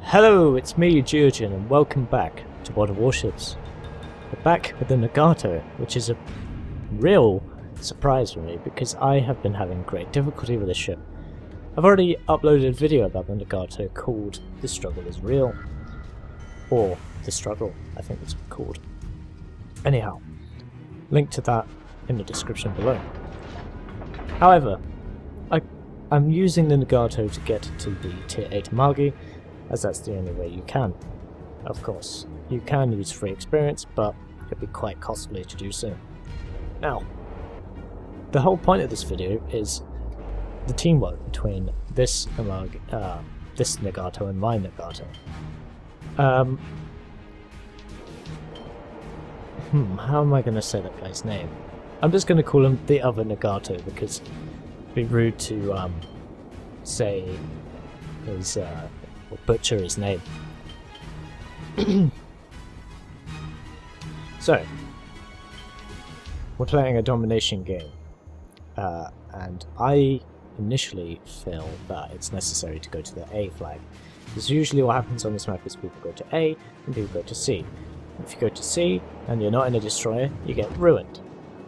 Hello, it's me, Georgian, and welcome back to World of Warships. We're back with the Nagato, which is a real surprise for me because I have been having great difficulty with this ship. I've already uploaded a video about the Nagato called The Struggle is Real. Or The Struggle, I think it's called. Anyhow, link to that in the description below. However, I'm using the Nagato to get to the Tier 8 Magi, as that's the only way you can. Of course, you can use free experience, but it'd be quite costly to do so. Now, the whole point of this video is the teamwork between this Nagato and my Nagato. How am I going to say that guy's name? I'm just going to call him the other Nagato because it'd be rude to say his or butcher his name. So, we're playing a domination game, and I initially feel that it's necessary to go to the A flag, because usually what happens on this map is people go to A and people go to C. If you go to C and you're not in a destroyer, you get ruined,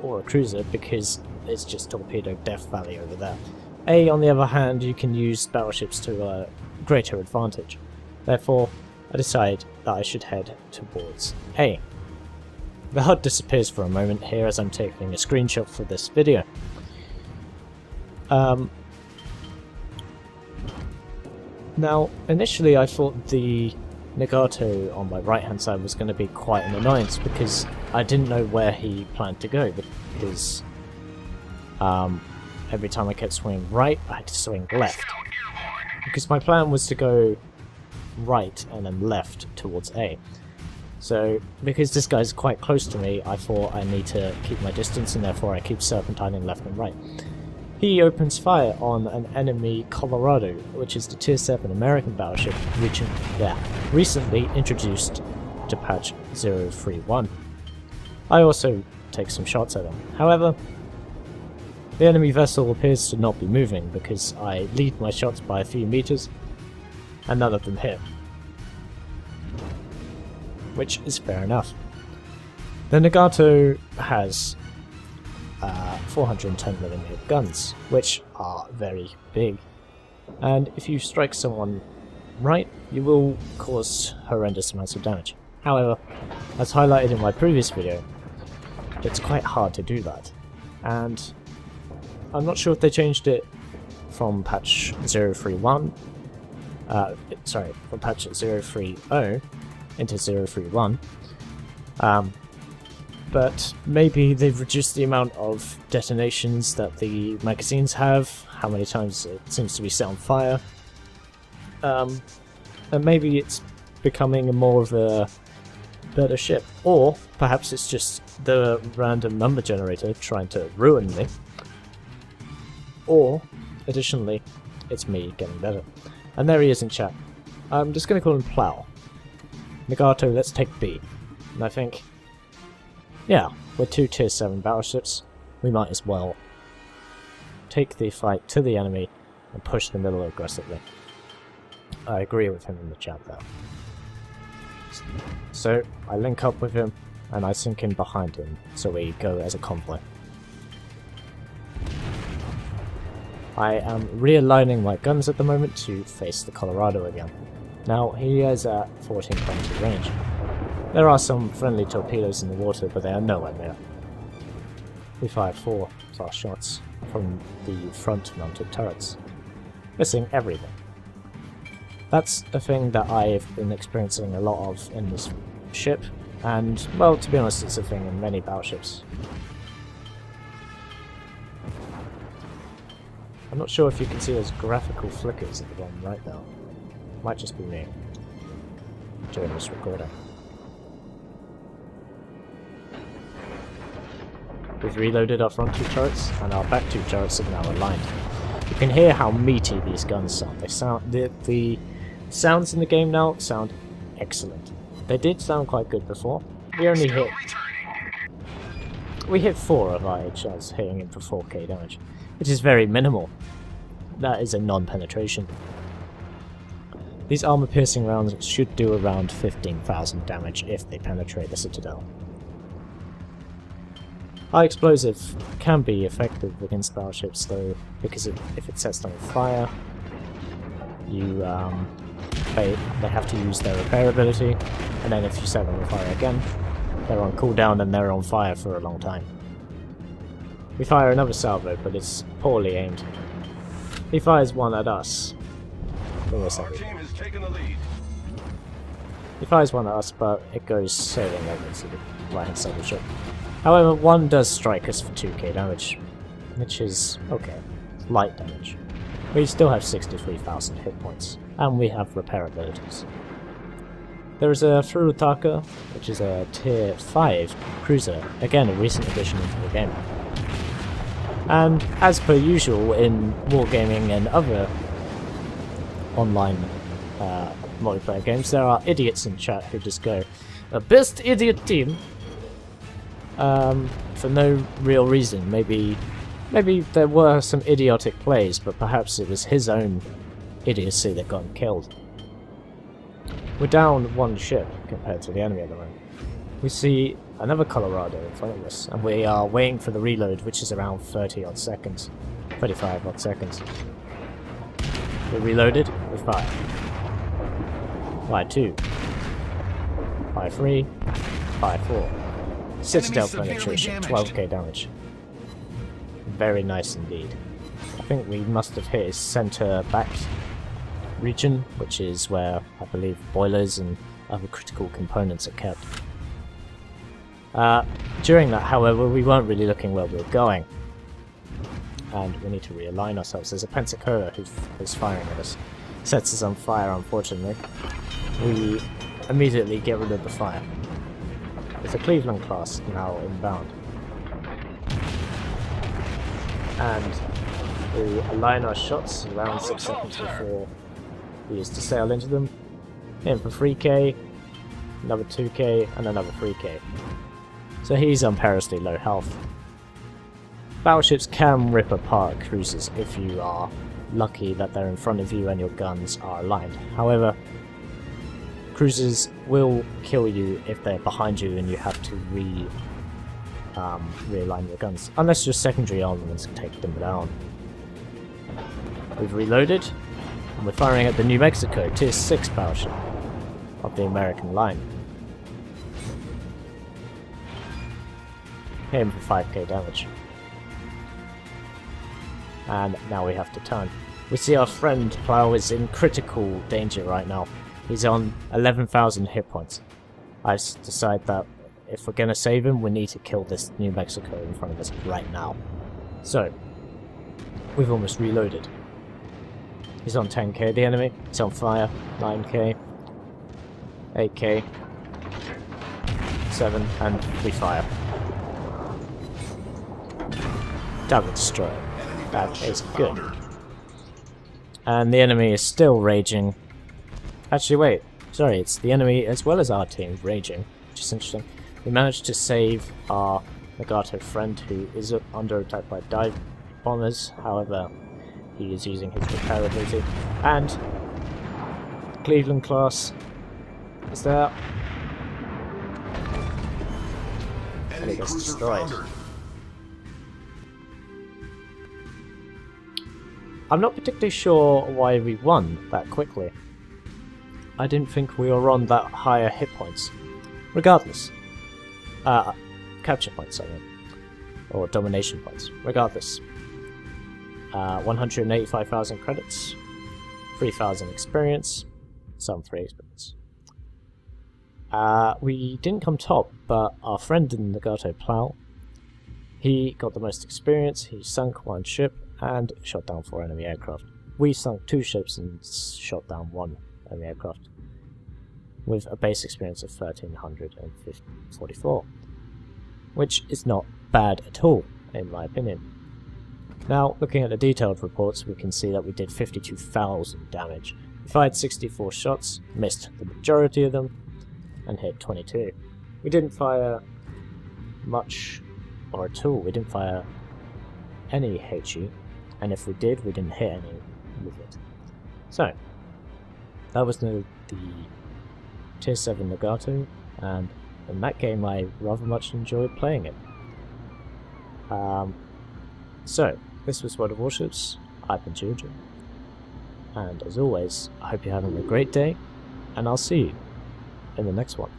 or a cruiser, because it's just torpedo death valley over there. A, on the other hand, you can use battleships to a greater advantage. Therefore, I decide that I should head towards A. The HUD disappears for a moment here as I'm taking a screenshot for this video. Now, initially I thought the Nagato on my right hand side was going to be quite an annoyance because I didn't know where he planned to go, because every time I kept swinging right, I had to swing left. Because my plan was to go right and then left towards A. So, because this guy's quite close to me, I thought I need to keep my distance, and therefore I keep serpentining left and right. He opens fire on an enemy Colorado, which is the Tier 7 American battleship recently introduced to patch 031. I also take some shots at him. However, the enemy vessel appears to not be moving because I lead my shots by a few meters and none of them hit. Which is fair enough. The Nagato has 410mm guns, which are very big, and if you strike someone right, you will cause horrendous amounts of damage. However, as highlighted in my previous video, it's quite hard to do that, and I'm not sure if they changed it from patch 031, from patch 030 into 031, but maybe they've reduced the amount of detonations that the magazines have, how many times it seems to be set on fire, and maybe it's becoming more of a better ship, or perhaps it's just the random number generator trying to ruin me, or additionally it's me getting better. And there he is in chat. I'm just going to call him Plow. Nagato, let's take B. And I think, yeah, with two Tier 7 battleships, we might as well take the fight to the enemy and push the middle aggressively. I agree with him in the chat there. So, I link up with him, and I sink in behind him, so we go as a convoy. I am realigning my guns at the moment to face the Colorado again. Now, he is at 1420 range. There are some friendly torpedoes in the water, but they are nowhere near. We fired 4 fast shots from the front-mounted turrets, missing everything. That's a thing that I've been experiencing a lot of in this ship, and, well, to be honest, it's a thing in many battleships. I'm not sure if you can see those graphical flickers at the bottom right now. Might just be me during this recording. We've reloaded our front 2 turrets, and our back 2 turrets are now aligned. You can hear how meaty these guns sound. They sound the sounds in the game now sound excellent. They did sound quite good before. We hit 4 of IHLs, hitting him for 4k damage, which is very minimal. That is a non-penetration. These armor-piercing rounds should do around 15,000 damage if they penetrate the citadel. High explosive can be effective against battleships though, because if it sets them on fire, they have to use their repair ability, and then if you set them on fire again, they're on cooldown and they're on fire for a long time. We fire another salvo, but it's poorly aimed. He fires one at us. Our team is taking the lead. He fires one at us, but it goes sailing over to the right-hand side of the ship. However, one does strike us for 2k damage, which is okay. Light damage. We still have 63,000 hit points, and we have repair abilities. There is a Furutaka, which is a tier 5 cruiser, again a recent addition into the game. And as per usual in wargaming and other online multiplayer games, there are idiots in chat who just go, "Best idiot team," for no real reason. Maybe there were some idiotic plays, but perhaps it was his own idiocy that got him killed. We're down one ship compared to the enemy at the moment. We see another Colorado in front of us, and we are waiting for the reload, which is around 30 odd seconds. 35 odd seconds. We reloaded, we fire. Fire 2. Fire 3. Fire 4. Citadel penetration, 12k damage. Very nice indeed. I think we must have hit his center back region, which is where I believe boilers and other critical components are kept. During that, however, we weren't really looking where we were going, and we need to realign ourselves. There's a Pensacola who's firing at us. Sets us on fire, unfortunately. We immediately get rid of the fire. There's a Cleveland class now inbound. And we align our shots around 6 seconds before we used to sail into them. Hit him for 3k, another 2k, and another 3k. So he's on perilously low health. Battleships can rip apart cruisers if you are lucky that they're in front of you and your guns are aligned. However, cruisers will kill you if they're behind you and you have to realign your guns, unless your secondary armaments can take them down. We've reloaded, and we're firing at the New Mexico tier 6 battleship of the American line. Hit him for 5k damage. And now we have to turn. We see our friend Plow is in critical danger right now. He's on 11,000 hit points. I decide that if we're gonna save him, we need to kill this New Mexico in front of us right now. So, we've almost reloaded. He's on 10k, the enemy. He's on fire. 9k. 8k. 7, and we fire. Double destroy. That is good. And the enemy is still raging. Actually, wait. Sorry, it's the enemy as well as our team raging, which is interesting. We managed to save our Nagato friend, who is under attack by dive bombers. However, he is using his repair ability. And Cleveland class is there. And it gets destroyed. I'm not particularly sure why we won that quickly. I didn't think we were on that higher hit points. Regardless. Capture points, I mean. Or domination points. Regardless. 185,000 credits. 3,000 experience. Some free experience. We didn't come top, but our friend in Nagato Plow, he got the most experience, he sunk one ship, and shot down 4 enemy aircraft. We sunk 2 ships and shot down 1 enemy aircraft, with a base experience of 1,344, which is not bad at all, in my opinion. Now, looking at the detailed reports, we can see that we did 52,000 damage. We fired 64 shots, missed the majority of them, and hit 22. We didn't fire much, or at all. We didn't fire any HE, and if we did, we didn't hit any with it. So, that was the Tier 7 Nagato, and in that game I rather much enjoyed playing it. So, this was World of Warships. I've been Juju, and as always, I hope you're having a great day, and I'll see you in the next one.